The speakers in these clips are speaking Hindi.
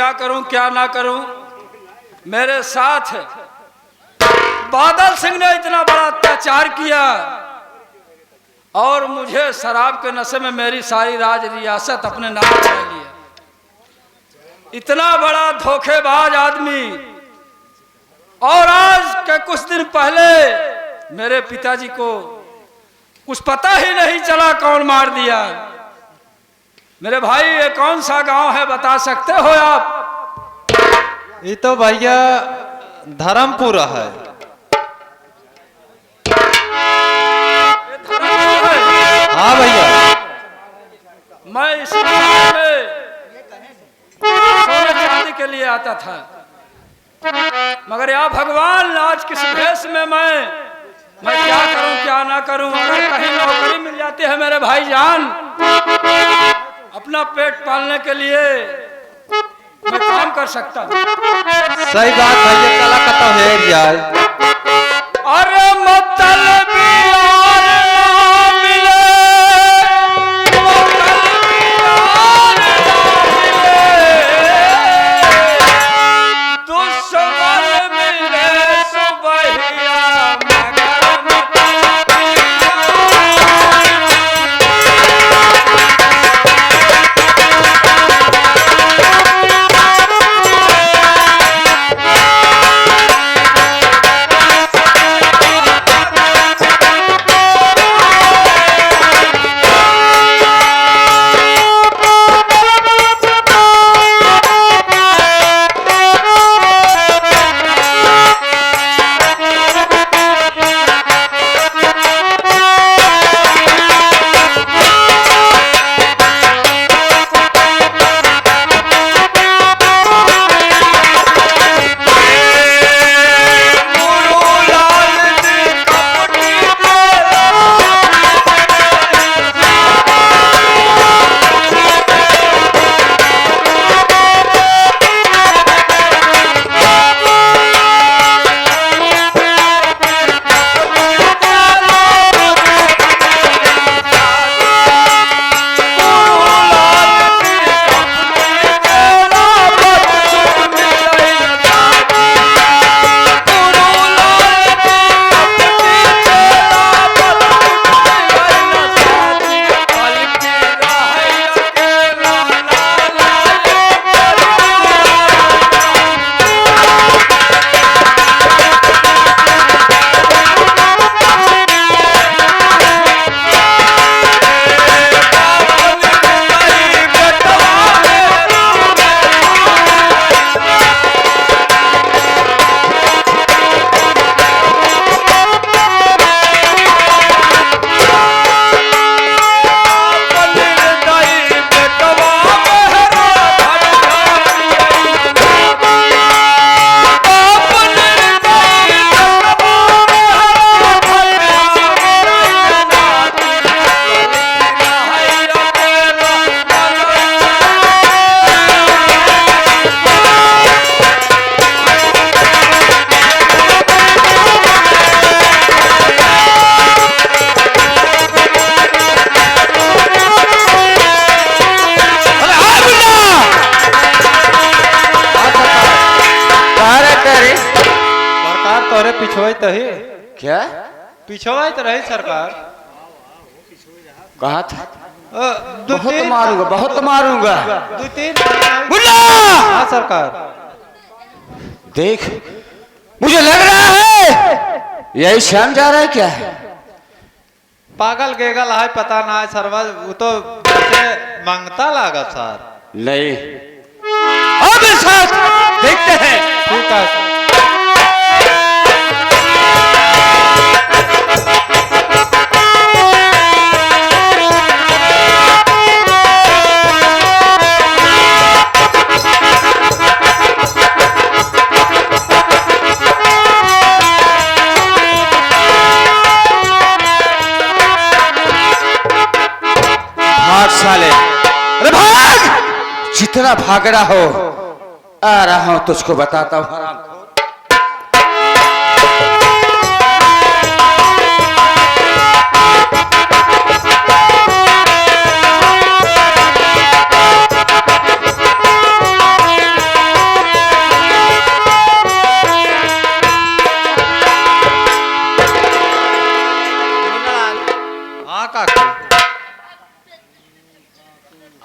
क्या करूं क्या ना करूं। मेरे साथ बादल सिंह ने इतना बड़ा अत्याचार किया और मुझे शराब के नशे में मेरी सारी राज रियासत अपने नाम कर लिया। इतना बड़ा धोखेबाज आदमी। और आज के कुछ दिन पहले मेरे पिताजी को कुछ पता ही नहीं चला कौन मार दिया। मेरे भाई ये कौन सा गांव है बता सकते हो आप? ये तो भैया धर्मपुरा है। हाँ भैया, मैं इस गांव में सोने चांदी के लिए आता था, मगर या भगवान आज किस भेष में मैं क्या करूं क्या ना करूं। अगर कहीं नौकरी मिल जाती है मेरे भाईजान, अपना पेट पालने के लिए मैं काम कर सकता हूं। सही बात भैया, कला कता है जाए। अरे मतलबी यार ना मिले, मतलबी यार ना मिले, दुश्मन मिले सुबहिया मगर मतलबी तही क्या पिछवाई तो रही सरकार। कहा था बहुत मारूंगा बहुत मारूंगा। दो तीन बुल्ला! हाँ सरकार। देख मुझे लग रहा है यही श्याम जा रहा है क्या? पागल गेगल है पता ना है सरवा, वो तो मांगता लागा सर। नहीं अब साथ देखते हैं। ठीक है साले। अरे भाग! जितना भाग रहा हो आ रहा हूं तुझको बताता हूं हराम।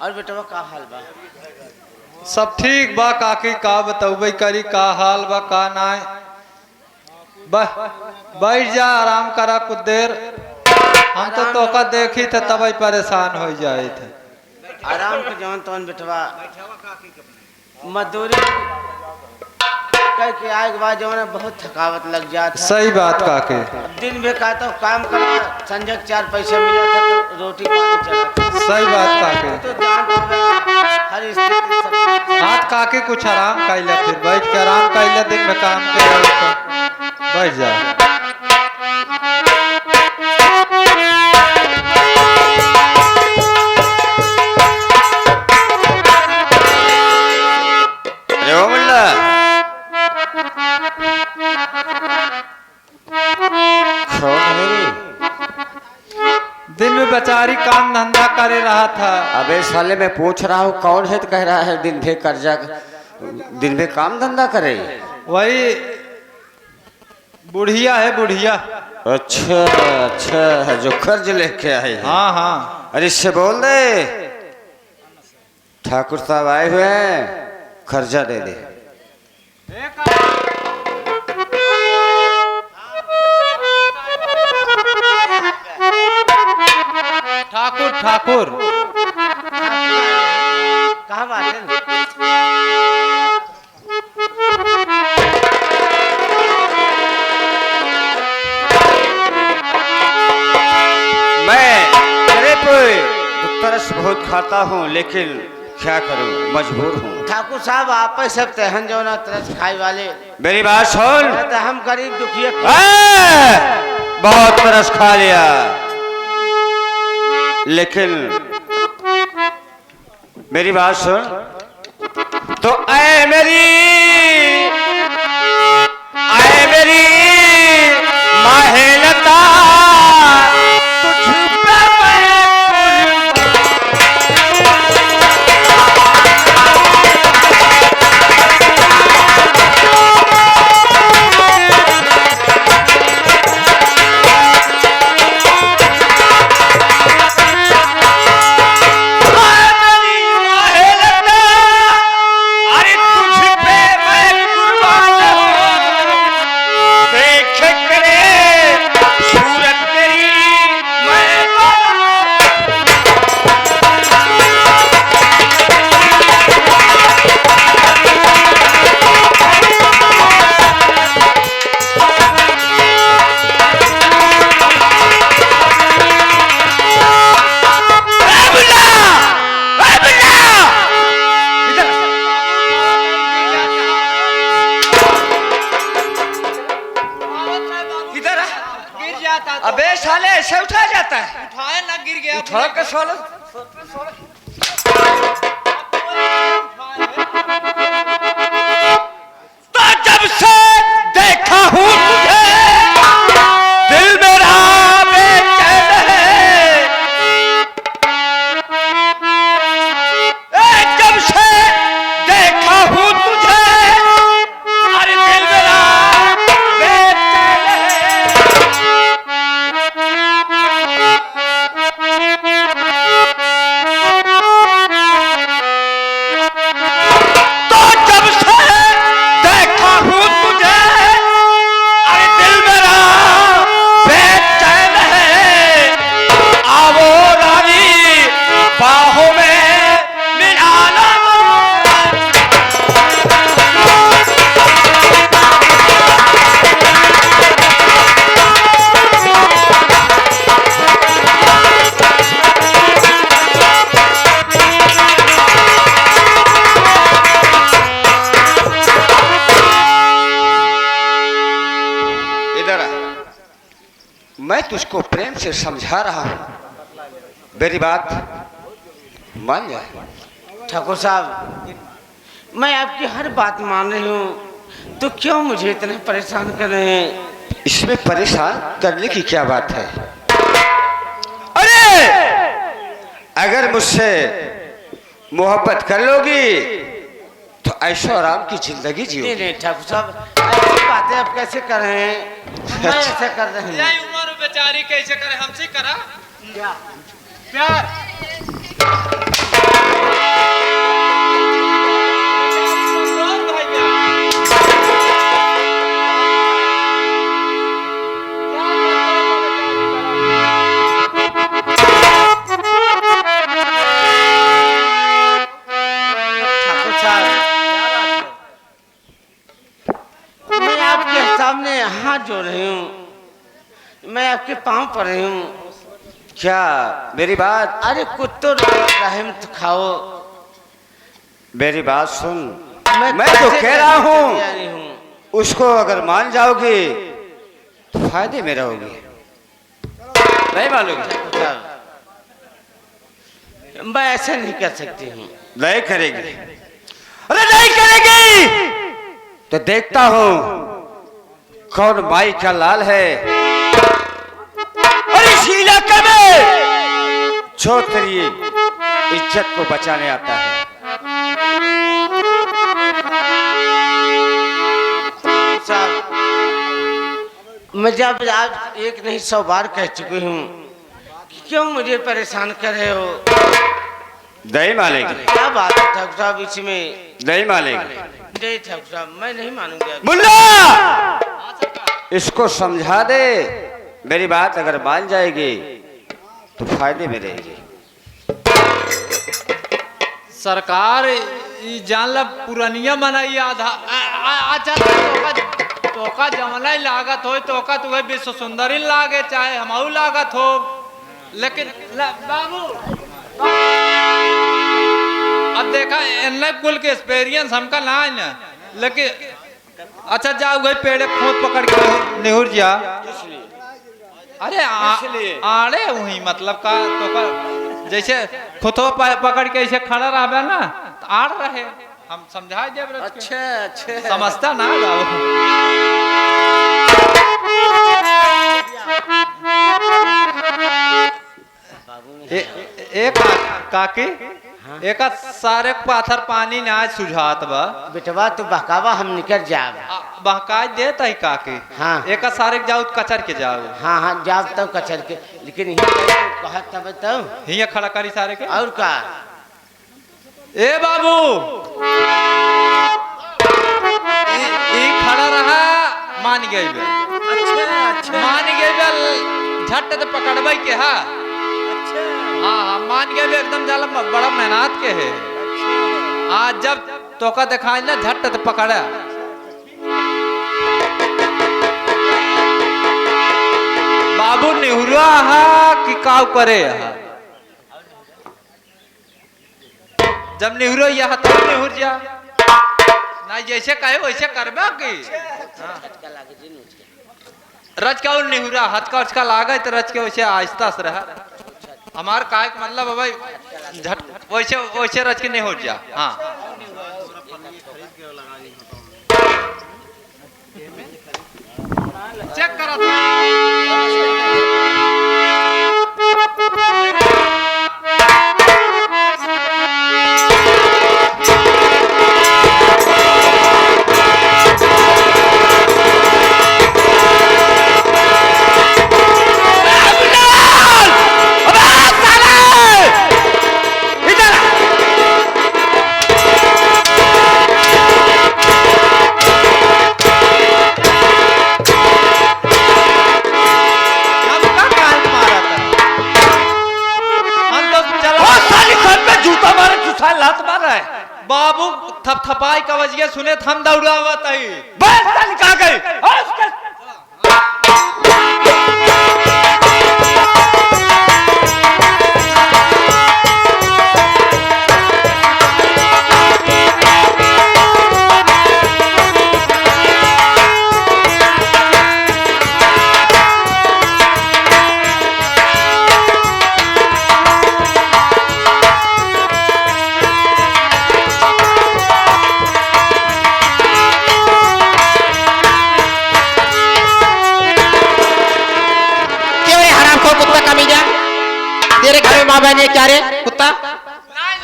और बेटवा का हाल बा? सब ठीक बा काकी, का बतौबे करी, का हाल बा का नाय। बैठ जा, आराम करा कुछ देर। हम तो तोका देखी थे तब ही परेशान हो जाए थे। आराम के जवन तवन बेटवा मजदूरी कह के आए के बाद जवन बहुत थकावट लग जाता। सही बात काकी। दिन में का तो काम करा, संजय 4 पैसे मिला था तो रोटी पानी चला। सही बात काकी। तो जान हर स्थिति सब। हाथ काकी कुछ आराम कैले, फिर बैठ के आराम कैले, दिन में काम के बैठ जा। दिन में बेचारी काम धंधा करे रहा था। अबे साले मैं पूछ रहा हूँ कौन है तो कह रहा है दिन भर कर्जा, दिन भर काम धंधा करे। वही बुढ़िया है, बुढ़िया। अच्छा अच्छा, जो कर्ज लेके आए हैं। हाँ हाँ। अरे इससे बोल दे ठाकुर साहब आए हुए हैं, कर्जा दे दे। ठाकुर ठाकुर कहाँ बात है? मैं तेरे पे तरस बहुत खाता हूँ, लेकिन क्या करूँ, मजबूर हूँ। ठाकुर साहब आप सब तहन जो ना तरस खाई वाले। मेरी बात सुन। तो हम गरीब दुखिया बहुत तरस खा लिया, लेकिन मेरी बात सुन तो ऐ मेरी माहेलता तुझ पे अबे साले ऐसे उठा जाता है? उठाए ना, गिर गया। उठा के साले तो जब से देखा हूँ तुझे दिल मेरा बेचैन है। जब से देखा हूँ तुझे अरे दिल मेरा बेचैन है। मैं तुझको प्रेम से समझा रहा हूँ, मेरी बात मान जा। ठाकुर साहब मैं आपकी हर बात मान रही हूँ, तो क्यों मुझे इतने परेशान कर रहे हैं? इसमें परेशान करने की क्या बात है? अरे अगर मुझसे मोहब्बत कर लोगी तो ऐशो आराम की जिंदगी जियो। नहीं ठाकुर साहब ऐसी बातें आप कैसे कर रहे हैं? मैं ऐसे कर रहे हैं। यही उम्र बेचारी कैसे करे, हमसे करा क्या प्यार। पाँव पड़े हूँ। क्या मेरी बात, अरे कुछ तो रहम तो खाओ। मेरी बात सुन, मैं तो कह रहा हूँ उसको अगर मान जाओगी तो फायदे में रहोगी, नहीं मानोगी? मैं ऐसे नहीं कर सकती हूँ। नहीं करेगी? अरे नहीं करेगी तो देखता हूँ कौन माई का लाल है और इस इलाके में जो तेरी इज्जत को बचाने आता है। साहब, मैं जब आज एक नहीं 100 बार कह चुकी हूँ, क्यों मुझे परेशान कर रहे हो? नहीं मानेगी? क्या बात है ठाकुर साहब, इसमें नहीं मानेगी? नहीं ठाकुर साहब, मैं नहीं मानूंगा। मुल्ला, इसको समझा दे, मेरी बात अगर मान जाएगी तो फायदे में रहेगी। सरकार ई जानला पुरानिया मनाई आधा अच्छा तोका जमना ही लागत हो, तोका तुम्हें विश्व सुंदरी लागे चाहे हमाऊ लागत हो, लेकिन बाबू अब देखा इन कुल के एक्सपीरियंस हमका ना है ना, लेकिन अच्छा जाओ गए पेड़े खोद पकड़ के नेहुर जा। अरे आड़े वही मतलब का तो जैसे खुतो पकड़ के ऐसे खड़ा रहा ना तो आड़ रहे, हम समझा दे। अच्छा अच्छा, समझता ना बाबू। एक काकी एक सारे पाथर पानी ना सुझात बा बेटवा तो बहकावा, हम निकल जाब। बहकाय देता ही काकी। हाँ। एक सारे जाओ कचर के जाओ। हाँ हाँ जाब तब कचर के, लेकिन कहा तब तब हिया खड़ा करी सारे के। और का ए बाबू ई खड़ा रहा, मान गई बे। अच्छा मान गई बे, झट तो पकड़बई के। हाँ हाँ हाँ मान गए एकदम जाला, बड़ा मेहनत के है। आज जब तोका दिखाई ना झट तो पकड़ा। बाबू नेहुरा कि काव करे जब नेहुरो यह तो नेहुर जा ना, जैसे कहे वैसे करबा की। रच का नेहुरा हाथ का उसका लागे तो रच के वैसे आहिस्ता से रहा। हमार काय का मतलब है भाई झट वैसे वैसे रच के नहीं हो जा। हाँ चेक करा बाबू थपथपाई का वजह सुने थम दौड़ावत है। बस चल कहाँ गई? तेरे घर में माँ बहन है क्या रे कुत्ता? नहीं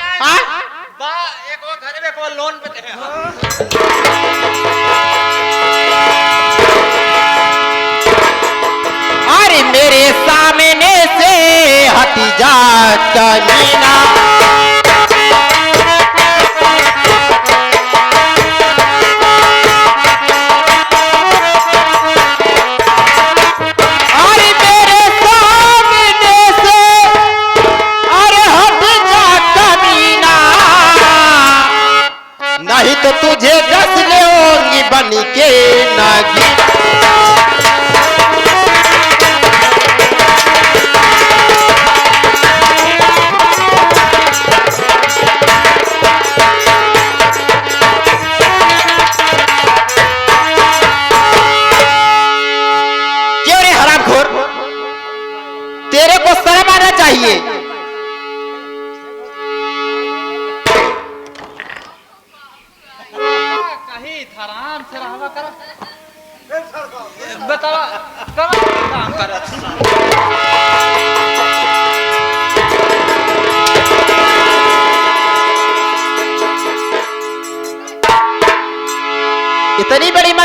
एक वो घर में को लोन पे अरे मेरे सामने से हट जा कमीना। नहीं तो तुझे डस ले होंगी बन के नागी।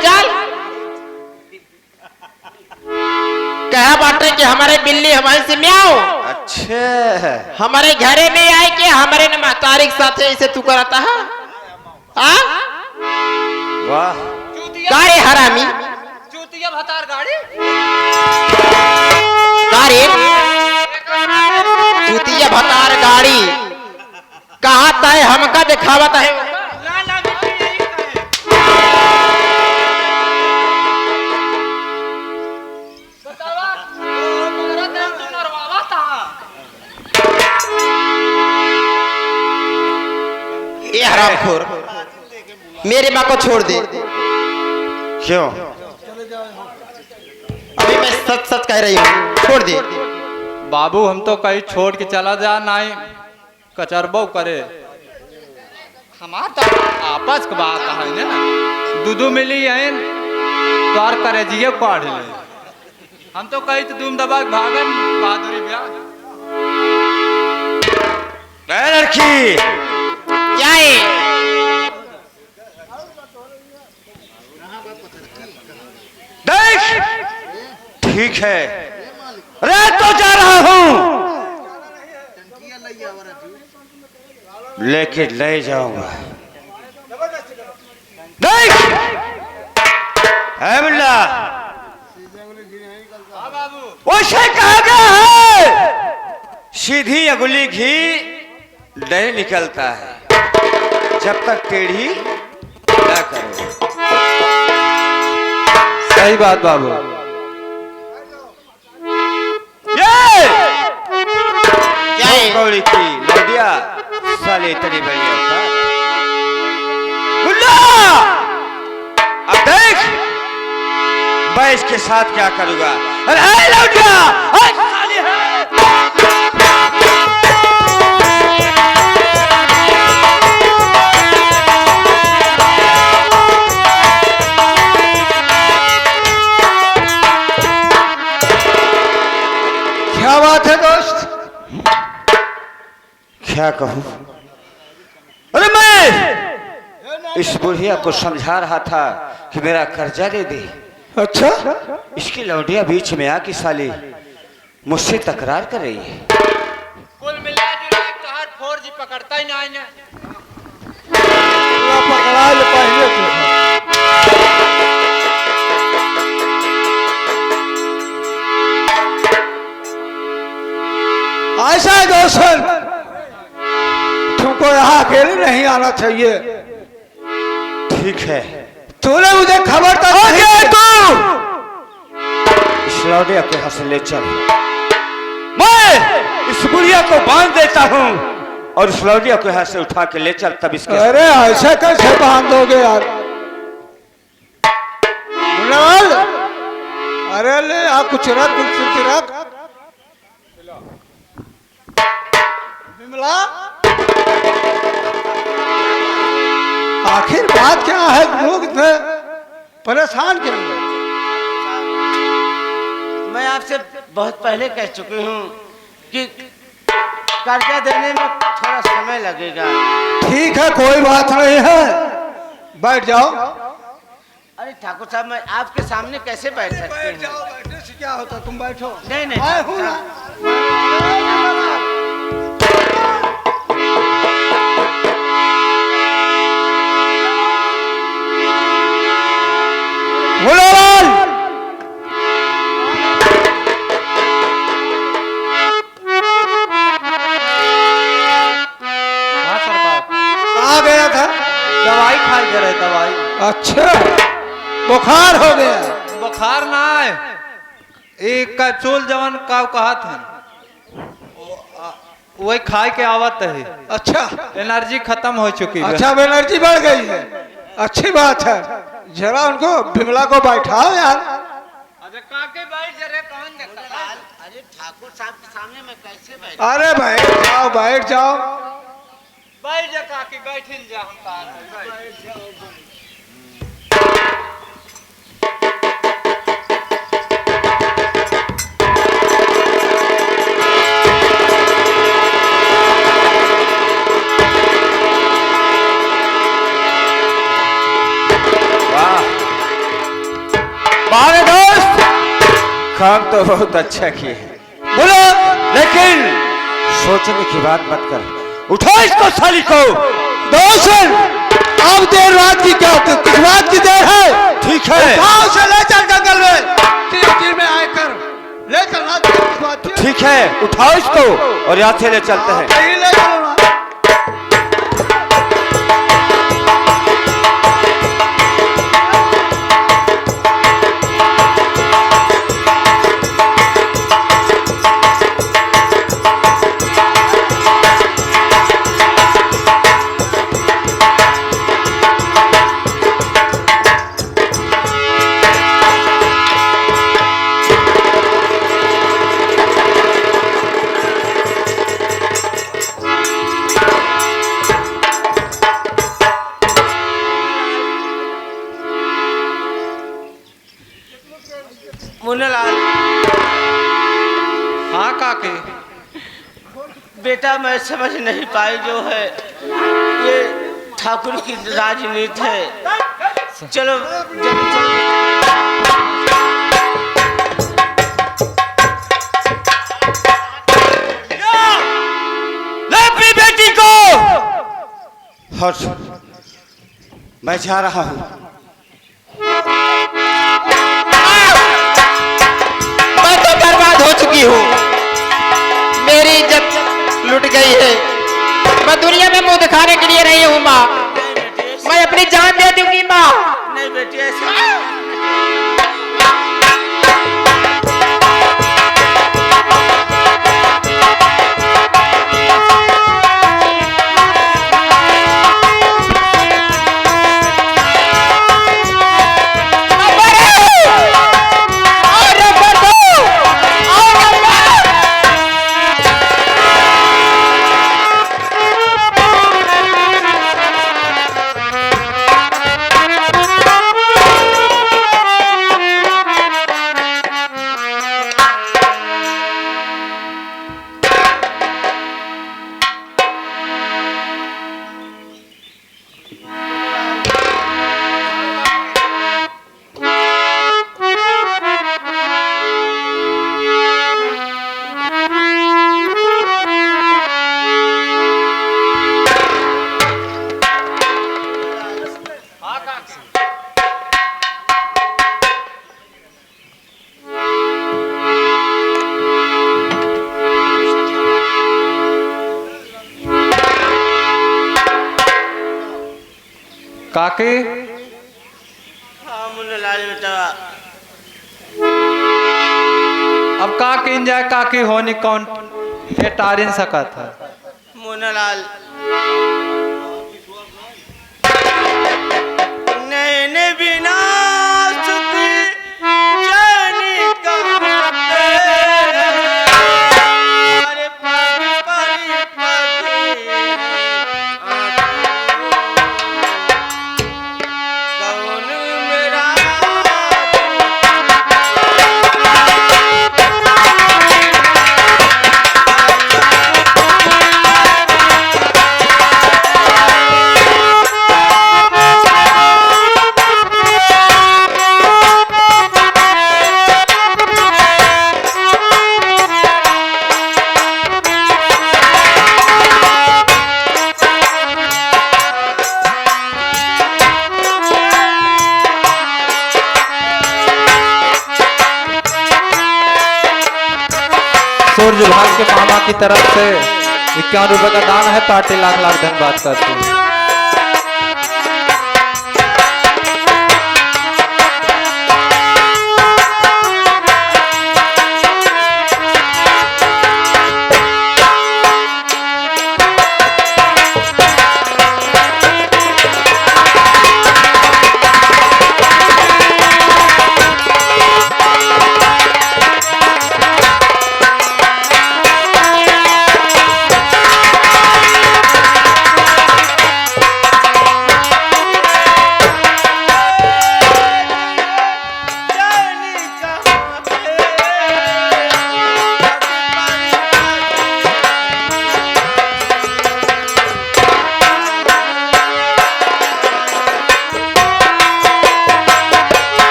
मजाल कहा बाटे कि हमारे बिल्ली हमारे से म्याओ अच्छे हमारे घरे में आए कि हमारे न महतारी के साथ ऐसे तू कराता है हाँ? वाह गाड़ी हरामी चूतिया भतार गाड़ी गाड़ी चूतिया भतार गाड़ी कहा तय हमका दिखावत है ना ना बिल्कुल यही कहे बतावा मोरा दिल तू नरवावा था ये हरामखोर मेरी माँ को छोड़ दे क्यों? अभी मैं सच सच कह रही हूँ छोड़ दे बाबू हम तो कहीं छोड़ के चला जा नहीं कचरबो करे हमार तो आपस के बात है ना दूधू मिली है तोर करे जिये काढ़ ले हम तो कहीं तो दूम दबा के भागन बहादुरी ब्याह लड़की क्या है देख ठीक है अरे तो जा रहा हूं लेकिन ले जाऊंगा देख है मुल्ला उसे कहा गया है सीधी अगुली घी नहीं निकलता है जब तक टेढ़ी ना करो सही बात बाबू ये क्या है कौड़ी की लौडिया साले तेरी बड़ी औकात मुल्ला अब देख मैं इसके साथ क्या करूंगा अरे है लौडिया है साली है क्या बात है दोस्त क्या कहूं अरे मैं इस बुढ़िया को समझा रहा था कि मेरा कर्जा दे दे अच्छा इसकी लौंडिया बीच में आके साली मुझसे तकरार कर रही है कुल मिला जुला तो हर 4G पकड़ता ही नहीं ना पकड़ा ले पहले तो ऐसा है दोस्त तुमको यहाँ अकेले नहीं आना चाहिए ठीक है तूने मुझे खबर तो नहीं तू इस लौडिया को यहाँ से ले चल मैं इस बुढ़िया को बांध देता हूँ और इस लौडिया को यहाँ से उठा के ले चल तब इसके अरे ऐसे कैसे बांधोगे यार मुन्नालाल, अरे ले आ कुछ रख कुछ रख विमला आखिर बात क्या है लोग इतने परेशान क्यों हैं? मैं आपसे बहुत पहले कह चुकी हूँ कि कर्जा देने में थोड़ा समय लगेगा। ठीक है कोई बात नहीं है बैठ जाओ अरे ठाकुर साहब मैं आपके सामने कैसे बैठ सकती हूँ? बैठने से क्या होता तुम बैठो नहीं नहीं मैं ठाकुर हूँ ना। साहब। मुन्नालाल, हाँ सरकार आ गया था दवाई खाई दे रहे दवाई अच्छा बुखार हो गया बुखार ना है एक कैप्सूल जवन का कहा था वही खाए के आवत है अच्छा एनर्जी खत्म हो चुकी है अच्छा एनर्जी बढ़ गई है अच्छी बात है जरा उनको बिमला को बैठाओ यार अरे काके बैठ जरे कौन देखता अरे ठाकुर साहब के सामने मैं कैसे बैठ? अरे बैठ जाओ बैठ जा काके बैठिल जा हम तार वाह काम तो बहुत अच्छा किए हैं, बोलो। लेकिन सोचने की बात मत कर। उठो इसको साली को। दर्शन, अब देर रात की क्या होती, किस बात की देर है? ठीक है, उठाओ उसे ले चल जंगल में, तीर में आकर ले चलना। किस बात की? ठीक है, उठाओ इसको और यहाँ से ले चलते हैं। कहीं ले चलो ना। मुन्नालाल, हाँ काकी। बेटा मैं समझ नहीं पाई जो है ये ठाकुर की राजनीति है। चलो जल्दी चलो। ले अपनी बेटी को। हर्ष, मैं जा रहा हूँ। मैं तो बर्बाद हो चुकी हूँ, मेरी इज्जत लुट गई है। मैं दुनिया में मुंह दिखाने के लिए रही हूँ माँ, मैं अपनी जान दे दूंगी माँ। नहीं बेटी ऐसा काकी। हाँ मुन्नालाल बेटा, अब काकी जाए काकी होनी कौन ये टारिन सकत है। मुन्नालाल नैने बिना सुखी जानी कहाते, अरे परी परी परी कौन मेरा सूर्य भाग के मामा की तरफ से 51 रुपए का दान है। पार्टी लाख लाख धन्यवाद करती हूँ।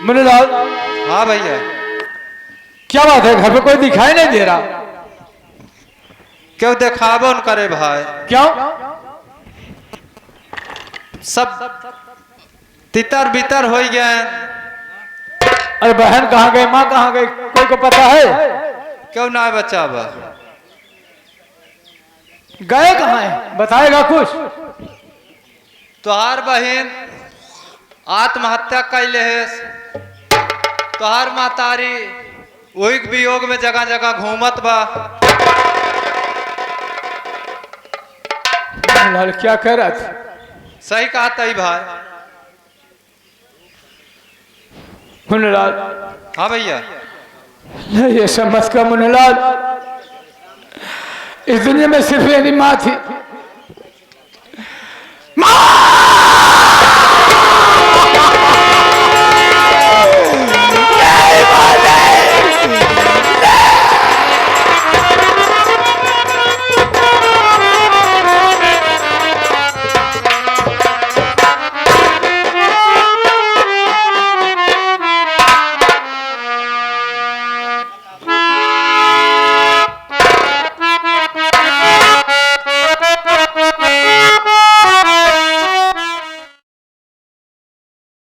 मुन्नीलाल, हाँ भैया। क्या बात है, घर पे कोई दिखाई नहीं दे रहा? क्यों देखाबो न करे भाई? क्यों? सब तितर बितर हो गए। अरे बहन कहाँ गई, माँ कहाँ गई, कोई को पता है? क्यों ना बच्चा बा? गए कहाँ है, बताएगा कुछ? तोहार बहन आत्महत्या कैले है। तोहार मातारी वही वियोग में जगह जगह घूमत बा। मुन्नीलाल क्या कह रहा था? सही कहा तई भाई। मुन्नीलाल, हाँ भैया। नहीं ये सब मत कर मुन्नीलाल, इस दुनिया में सिर्फ मेरी माँ थी,